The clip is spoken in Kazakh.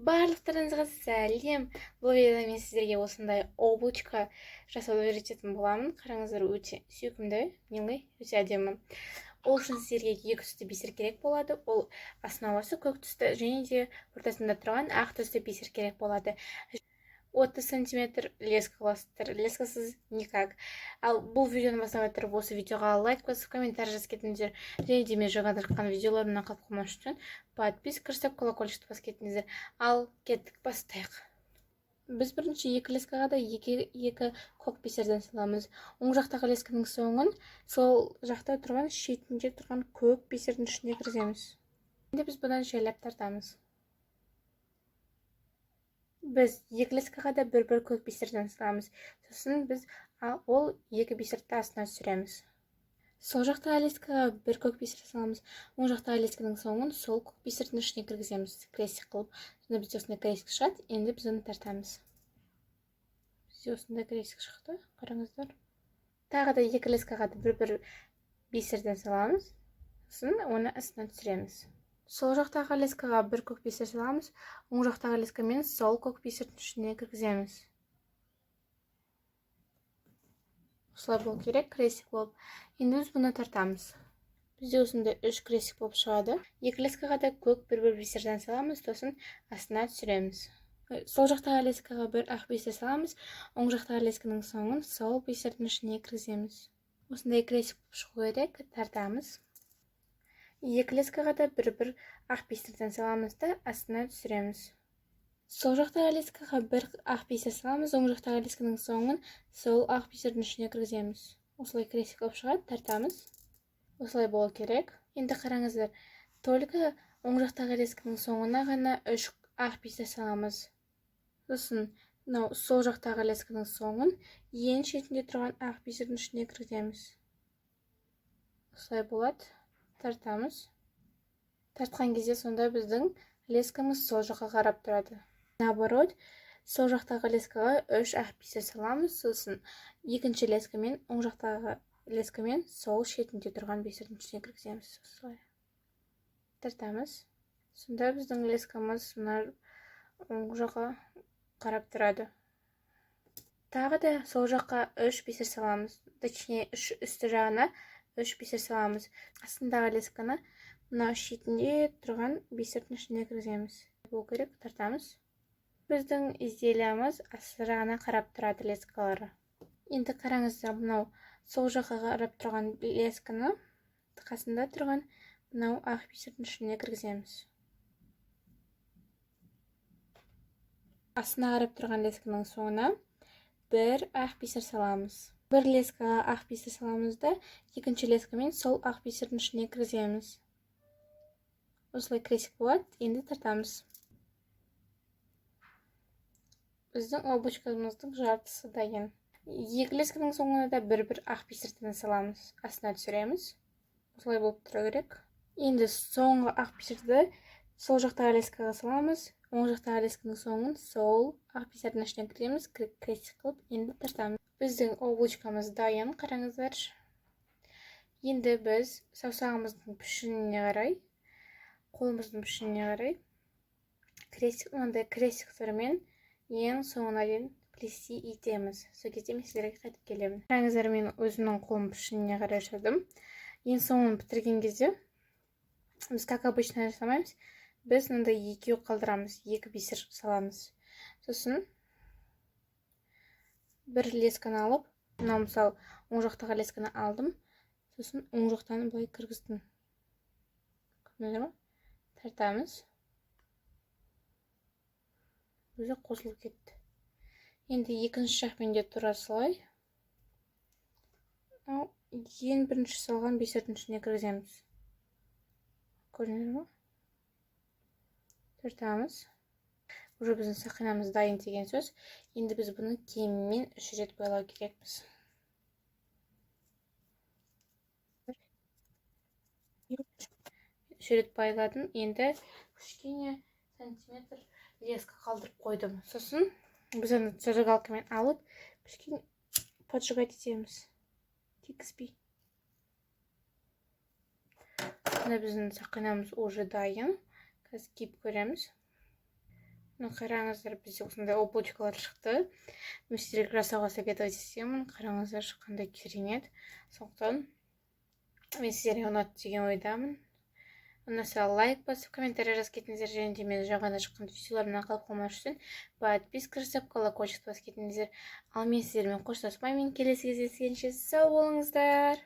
Барлықтарыңызға сәлем. Бұл видеода мен сіздерге осындай облачко жасауды үйрететін боламын. Қараңыздар, өте сүйкімді, милый, өте әдемі. Ол үшін сіздерге екі түсті бисер керек болады. Ол основасы көк түсті және де ортасында тұрған ақ түсті бисер керек болады. 30 сантиметр леска аласыздар, лескасыз никак. Ал бұл видеоны бастап тұрып осы видеоға лайк басып, комментарий жазып кетіңіздер. Және де мен жаңа тарқатқан видеоларымнан қалып қалмас үшін подписка жасап, колокольчикті басып кетіңіздер. Ал кеттік, бастайық. Біз бірінші екі лескаға да екі көк бисерден саламыз. Оң жақтағы лесканың соңын сол жақта тұрған шетінде тұрған көк бисердің ішіне кіргіземіз. Енді біз бұдан жайлап тартамыз. Біз екі лескаға да бір көк бисерден саламыз. Сосын біз ол екі бисерді астына түсіреміз. Сол жақтағы лескаға бір көк бисер саламыз. Оң жақтағы лесканың соңын сол көк бисердің ішіне кіргіземіз. Крестик қылып. Сонда бізде осындай крестик шығады. Енді біз оны тартамыз. Бізде осындай крестик шықты. Қараңыздар. Тағы да екі лескаға да бір бисерден саламыз. Сосын оны астына түсіреміз. Сол жақтағы лескаға бір көк бисер саламыз. Оң жақтағы лескамен сол көк бисердің ішіне кіргіземіз. Осылай болу керек, крестик болып. Енді біз бұны тартамыз. Бізде осындай 3 крестик болып шығады. Екі лескаға да көк бір бисерден саламыз, сосын астына түсіреміз. Сол жақтағы лескаға бір ақ бисер саламыз. Оң жақтағы лесканың соңын сол бисердің ішіне кіргіземіз. Осындай крестик болып шығу керек, тартамыз. Екі лескаға да бір ақ бисерден саламыз да астына түсіреміз. Сол жақтағы лескаға бір ақ бисер саламыз, оң жақтағы лесканың соңын сол ақ бисердің ішіне кіргіземіз. Осылай крестик болып шығады, тартамыз. Осылай болу керек. Енді қараңыздар, только оң жақтағы лесканың соңына ғана 3 ақ бисер саламыз. Сосын сол жақтағы лесканың соңын ең шетінде тұрған ақ бисердің ішіне кіргіземіз. Осылай болады. Тартамыз. Тартқан кезде сонда біздің лескамыз сол жаққа қарап тұрады. Наоборот, сол жақтағы лескаға 3 ақ бисер саламыз, сосын екінші лескамен, оң жақтағы лескамен сол шетінде тұрған бисердің ішіне кіргіземіз. Осылай. Тартамыз. Сонда біздің лескамыз оң жаққа қарап тұрады. Тағы да сол жаққа 3 бисер саламыз. Точнее, үсті жағына 3 бисер саламыз. Астындағы лесканы мына шетінде тұрған бисердің ішіне кіргіземіз. Бұл керек, тартамыз. Біздің изделиямыз асты жағына қарап тұрады лескалары. Енді қараңыздар, мынау сол жаққа қарап тұрған лесканы қасында тұрған мынау ақ бисердің ішіне кіргіземіз. Астына қарап тұрған лесканың соңына бір ақ бисер саламыз. Бір лескаға ақ бисер саламыз да, екінші лескамен сол ақ бисердің ішіне кіргіземіз. Осылай крестик болады, енді тартамыз. Біздің облачкамыздың жартысы дайын. Екі лесканың соңына да бір ақ бисерден саламыз. Астына түсіреміз. Осылай болып тұру керек. Енді соңғы ақ бисерді сол жақтағы лескаға саламыз. Оң жақтағы лесканың соңын сол ақ бисердің ішіне кіргіземіз. Крестик қылып, енді тартамыз. Біздің облачкамыз дайын, қараңыздар. Енді біз саусағымыздың пішініне қарай, қолымыздың пішініне қарай мынандай крестиктермен ең соңына дейін плести етеміз. Сол кезде мен сіздерге қайтып келемін. Қараңыздар, мен өзімнің қолым пішініне қарай жасадым. Ең соңын бітірген кезде біз как обычно жасамаймыз. Біз мынандай екеу қалдырамыз, екі бисер саламыз. Сосын бір лесканы алып, мына мысал оң жақтағы лесканы алдым, сосын оң жақтан былай кіргіздім. Көрдіңіздер ме? Тартамыз. Өзі қосылып кетті. Енді екінші жақпен де тура солай. Ең бірінші салған бисердің ішіне кіргіземіз. Көрдіңіздер ме? Тартамыз. Уже біздің сақинамыз дайын деген сөз. Енді біз бұны кемімен 3 рет бойлау керекпіз. 3 рет байладым. Енді кішкене сантиметр леска қалдырып қойдым. Сосын біз оны зажигалкамен алып, кішкене поджигать етеміз. Тигізбей. Сонда біздің сақинамыз уже дайын. Қазір киіп көреміз. Мына қараңыздар, бізде осындай облачкалар шықты. Мен сіздерге жасауға советовать етемін. Қараңыздар, қандай керемет. Сондықтан мен сіздерге ұнады деген ойдамын. Ұнаса лайк басып, комментарий жазып кетіңіздер, және де мен жаңадан шыққан видеоларымнан қалып қалмас үшін подписка жасап, колокольчик басып кетіңіздер. Ал мен сіздермен қоштаспаймын. Келесі кездескенше сау болыңыздар.